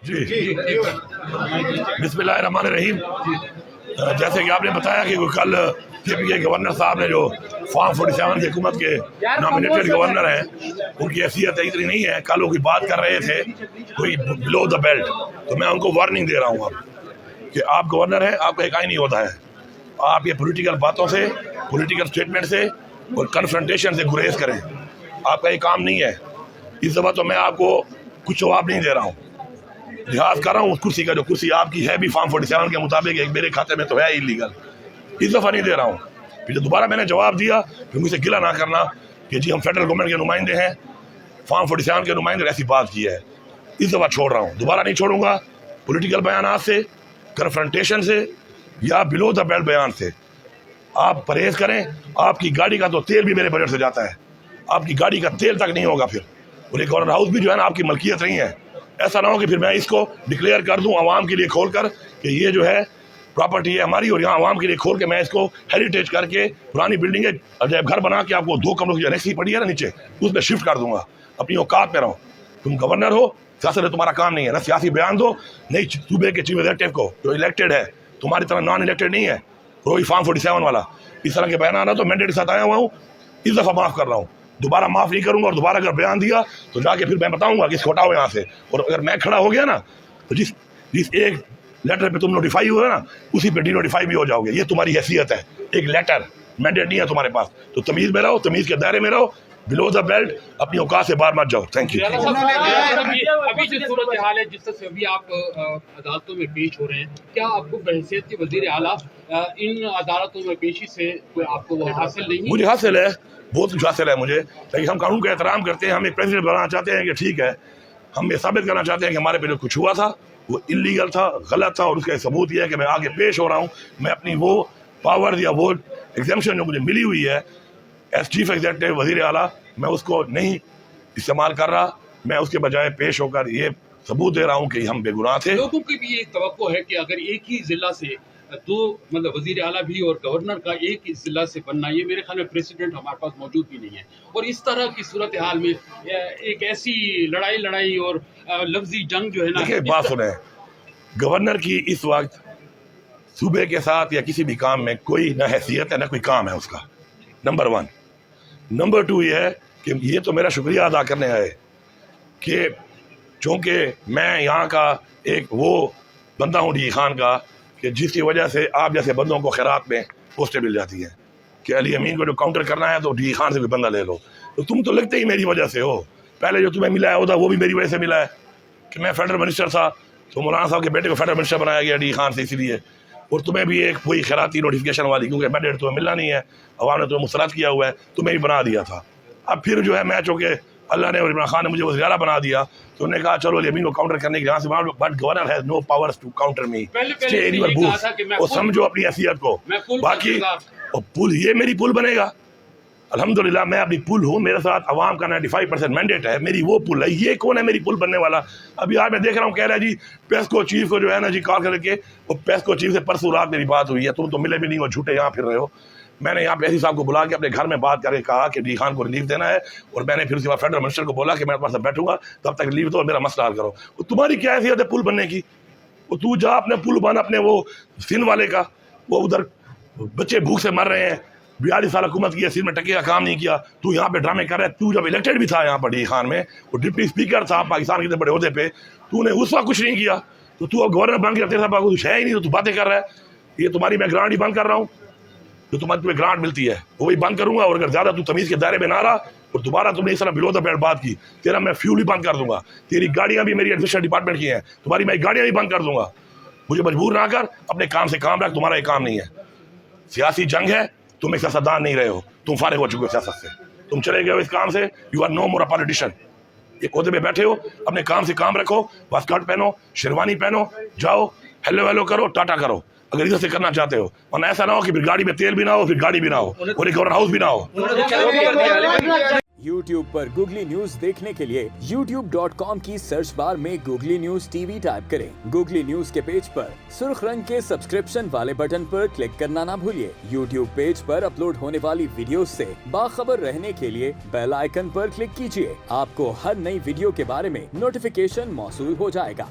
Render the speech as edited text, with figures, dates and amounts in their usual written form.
جی بسم اللہ الرحمن الرحیم. جیسے کہ آپ نے بتایا کہ کل کے پی کے گورنر صاحب نے جو فارم 47 کی حکومت کے نامینیٹڈ گورنر ہیں ان کی حیثیت اتنی نہیں ہے. کل وہ کوئی بات کر رہے تھے کوئی بلو دا بیلٹ, تو میں ان کو وارننگ دے رہا ہوں اب کہ آپ گورنر ہیں, آپ کا ایک آئین نہیں ہوتا ہے. آپ یہ پولیٹیکل باتوں سے, پولیٹیکل اسٹیٹمنٹ سے اور کنفرنٹیشن سے گریز کریں. آپ کا یہ کام نہیں ہے. اس دفعہ تو میں آپ کو کچھ جواب نہیں دے رہا ہوں, لحاظ کر رہا ہوں اس کرسی کا. جو کرسی آپ کی ہے بھی فارم 47 کے مطابق ایک میرے کھاتے میں تو ہے انلیگل. اس دفعہ نہیں دے رہا ہوں. پھر دوبارہ میں نے جواب دیا پھر مجھ سے گلا نہ کرنا کہ جی ہم فیڈرل گورنمنٹ کے نمائندے ہیں, فارم 47 کے نمائندے ایسی بات کی ہے. اس دفعہ چھوڑ رہا ہوں, دوبارہ نہیں چھوڑوں گا. پولیٹیکل بیانات سے, کنفرنٹیشن سے یا بلو دا بیلٹ بیان سے آپ پرہیز کریں. آپ کی گاڑی کا تو تیل بھی میرے بجٹ سے جاتا ہے, آپ کی گاڑی کا تیل تک نہیں ہوگا. پھر اور یہ گورنر ہاؤس بھی جو ہے نا آپ کی ملکیت نہیں ہے. ایسا نہ ہو کہ پھر میں اس کو ڈکلیئر کر دوں عوام کے لیے کھول کر کہ یہ جو ہے پراپرٹی ہے ہماری, اور یہاں عوام کے لیے کھول کے میں اس کو ہیریٹیج کر کے پرانی بلڈنگ ہے عجائب گھر بنا کے آپ کو 2 کمروں کی انیکسی پڑی ہے نا نیچے, اس میں شفٹ کر دوں گا. اپنی اوقات پہ رہو. تم گورنر ہو, سیاست تمہارا کام نہیں ہے. نہ سیاسی بیان دو, نہیں صوبے کے چیف ایگزیکٹو کو جو الیکٹڈ ہے, تمہاری طرح نان الیکٹڈ نہیں ہے وہی فارم 47 والا. اس طرح کے بیان آنا تو مینڈیٹ کے ساتھ آیا ہوا ہوں. اس دفعہ معاف کر رہا ہوں, دوبارہ معاف نہیں کروں گا. اور دوبارہ اگر بیان دیا تو جا کے پھر میں بتاؤں گا کہ چھوٹا ہو یہاں سے. اور اگر میں کھڑا ہو گیا نا تو جس ایک لیٹر پہ تم نوٹیفائی ہوئے نا اسی پہ ڈی نوٹیفائی بھی ہو جاؤ گے. یہ تمہاری حیثیت ہے, ایک لیٹر مینڈیٹ نہیں ہے تمہارے پاس. تو تمیز میں رہو, تمیز کے دائرے میں رہو. بلو دا بیلٹ اپنی اوقات سے باہر مت جاؤ. Thank you. ابھی جو صورتحال ہے جس طرح سے ابھی آپ عدالتوں میں پیش ہو رہے ہیں, کیا آپ کو بحیثیت کے وزیر اعلیٰ ان عدالتوں میں پیشی سے آپ کو وہ حاصل نہیں؟ مجھے حاصل ہے, بہت کچھ حاصل ہے مجھے, لیکن ہم قانون کا احترام کرتے ہیں. ہم ایک پریزیڈنٹ بنانا چاہتے ہیں کہ ٹھیک ہے, ہم یہ ثابت کرنا چاہتے ہیں کہ ہمارے پہ جو کچھ ہوا تھا وہ انلیگل تھا, غلط تھا, اور اس کا ثبوت یہ ہے کہ میں آگے پیش ہو رہا ہوں. میں اپنی وہ پاور یا وہ ایگزیمشن جو مجھے ملی ہوئی ہے ایز چیف ایگزیکٹو وزیر اعلیٰ, میں اس کو نہیں استعمال کر رہا. میں اس کے بجائے پیش ہو کر یہ ثبوت دے رہا ہوں کہ ہم بے گناہ تھے. لوگوں کی بھی یہ توقع ہے کہ اگر ایک ہی ضلع سے دو مطلب وزیر اعلیٰ بھی اور گورنر کا ایک ہی ضلع سے بننا, یہ میرے خیال میں پریسیڈنٹ ہمارے پاس موجود بھی نہیں ہے. اور اس طرح کی صورتحال میں ایک ایسی لڑائی اور لفظی جنگ جو ہے نا. دیکھیے بات سنیں, گورنر کی اس وقت صوبے کے ساتھ یا کسی بھی کام میں کوئی نہ حیثیت ہے نہ کوئی کام ہے اس کا. نمبر 1. نمبر 2 یہ ہے کہ یہ تو میرا شکریہ ادا کرنے آئے کہ چونکہ میں یہاں کا ایک وہ بندہ ہوں ڈی خان کا کہ جس کی وجہ سے آپ جیسے بندوں کو خیرات میں پوسٹیں مل جاتی ہیں کہ علی امین کو جو کاؤنٹر کرنا ہے تو ڈی خان سے کوئی بندہ لے لو. تو تم تو لگتے ہی میری وجہ سے ہو. پہلے جو تمہیں ملا ہے عہدہ وہ بھی میری وجہ سے ملا ہے کہ میں فیڈرل منسٹر تھا, تو مولانا صاحب کے بیٹے کو فیڈرل منسٹر بنایا گیا ڈی خان سے, اسی لیے. اور تمہیں بھی ایک کوئی خیراتی نوٹیفکیشن والی, کیونکہ مینڈیٹ تمہیں ملنا نہیں ہے, عوام نے تمہیں مسترد کیا ہوا ہے, تمہیں بھی بنا دیا تھا. اب پھر جو ہے میں چونکہ اللہ نے اور عمران خان نے مجھے وزیر اعلیٰ بنا دیا تو انہوں نے کہا چلو امین کو کاؤنٹر کرنے کے یہاں سے, but governor has no powers to counter me. اور سمجھو اپنی حیثیت کو. باقی پل, یہ میری پل بنے گا الحمدللہ. میں اپنی پل ہوں, میرے ساتھ عوام کا 95% مینڈیٹ ہے, میری وہ پل ہے. یہ کون ہے میری پل بننے والا؟ ابھی آج میں دیکھ رہا ہوں کہہ رہا ہے جی پیسکو چیف کو جو ہے نا جی کال کر کے, وہ پیسکو چیف سے پرسوں رات میری بات ہوئی ہے, تم تو ملے بھی نہیں ہو, جھوٹے یہاں پھر رہے ہو. میں نے یہاں پہ ایسی صاحب کو بلا کے اپنے گھر میں بات کر کے کہا کہ ڈی خان کو ریلیف دینا ہے, اور میں نے پھر اس کے بعد فیڈرل منسٹر کو بولا کہ میں پاس بیٹھوں گا تب تک ریلیف دو اور میرا مسئلہ حل کرو. تمہاری کیا حیثیت ہے پل بننے کی؟ وہ تو جا اپنے پل بن اپنے وہ سندھ والے کا, وہ ادھر بچے بھوک سے مر رہے ہیں, 42 سال حکومت کی ہے, سندھ میں ٹکے کا کام نہیں کیا. تو یہاں پہ ڈرامے کر رہا ہے. تو جب الیکٹڈ بھی تھا یہاں پر ڈی خان میں, وہ ڈپٹی اسپیکر تھا پاکستان کے اتنے بڑے عہدے پہ, تو نے اس وقت کچھ نہیں کیا. تو اب گورنر بن کے تیرے ساتھ کچھ ہے ہی نہیں, تو باتیں کر رہا ہے. یہ تمہاری میں گرانٹ ہی بند کر رہا ہوں, جو تمہیں گرانٹ ملتی ہے وہی بند کروں گا. اور اگر زیادہ تو تمیز کے دائرے میں نہ رہا اور دوبارہ تم نے اس طرح بلو دا بیلٹ بات کی, تیرا میں فیول ہی بند کر دوں گا. تیری گاڑیاں بھی میری ایڈمنسٹریشن ڈپارٹمنٹ کی ہیں, تمہاری میں گاڑیاں بھی بند کر دوں گا. مجھے مجبور نہ کر, اپنے کام سے کام رکھ. تمہارا یہ کام نہیں ہے, سیاسی جنگ ہے, تم ایک سیاستدان نہیں رہے ہو, تم فارغ ہو چکے ہو سیاست سے, تم چلے گئے ہو اس کام سے. You are no more a politician. ایک عہدے پہ بیٹھے ہو, اپنے کام سے کام رکھو. واسکٹ پہنو, شیروانی پہنو, جاؤ ہیلو ویلو کرو, ٹاٹا کرو اگر ادھر سے کرنا چاہتے ہو. ورنہ ایسا نہ ہو کہ پھر گاڑی میں تیل بھی نہ ہو, پھر گاڑی بھی نہ ہو, اور ایک گورنر ہاؤس بھی نہ ہو. YouTube پر گوگلی نیوز دیکھنے کے لیے youtube.com کی سرچ بار میں googly news T V type کریں. گوگلی نیوز کے پیج پر سرخ رنگ کے سبسکرپشن والے بٹن پر کلک کرنا نہ بھولیے. YouTube پیج پر اپلوڈ ہونے والی ویڈیوز سے باخبر رہنے کے لیے بیل آئیکن پر کلک کیجیے. آپ کو ہر نئی ویڈیو کے بارے میں نوٹیفیکیشن موصول ہو جائے گا.